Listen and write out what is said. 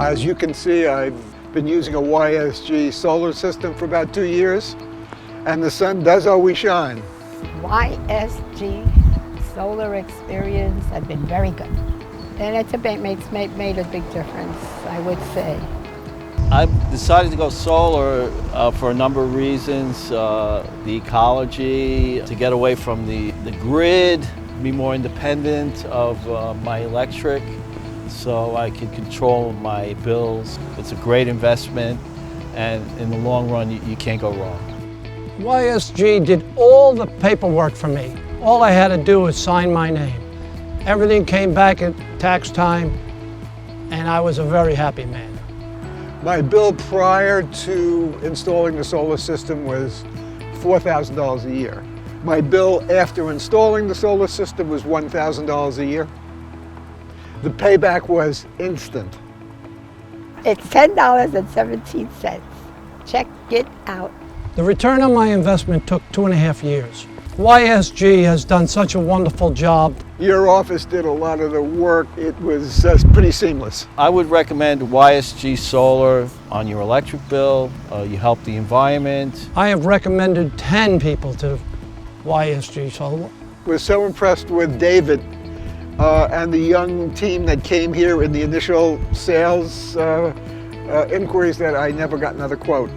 As you can see, I've been using a YSG solar system for about 2 years, and the sun does always shine. YSG Solar Experience has been very good. And it's made a big difference, I would say. I've decided to go solar for a number of reasons. The ecology, to get away from the grid, be more independent of my electric, so I can control my bills. It's a great investment, and in the long run, you can't go wrong. YSG did all the paperwork for me. All I had to do was sign my name. Everything came back at tax time, and I was a very happy man. My bill prior to installing the solar system was $4,000 a year. My bill after installing the solar system was $1,000 a year. The payback was instant. It's $10.17. Check it out. The return on my investment took 2.5 years. YSG has done such a wonderful job. Your office did a lot of the work. It was pretty seamless. I would recommend YSG Solar on your electric bill. You help the environment. I have recommended 10 people to YSG Solar. I was so impressed with David and the young team that came here in the initial sales inquiries that I never got another quote.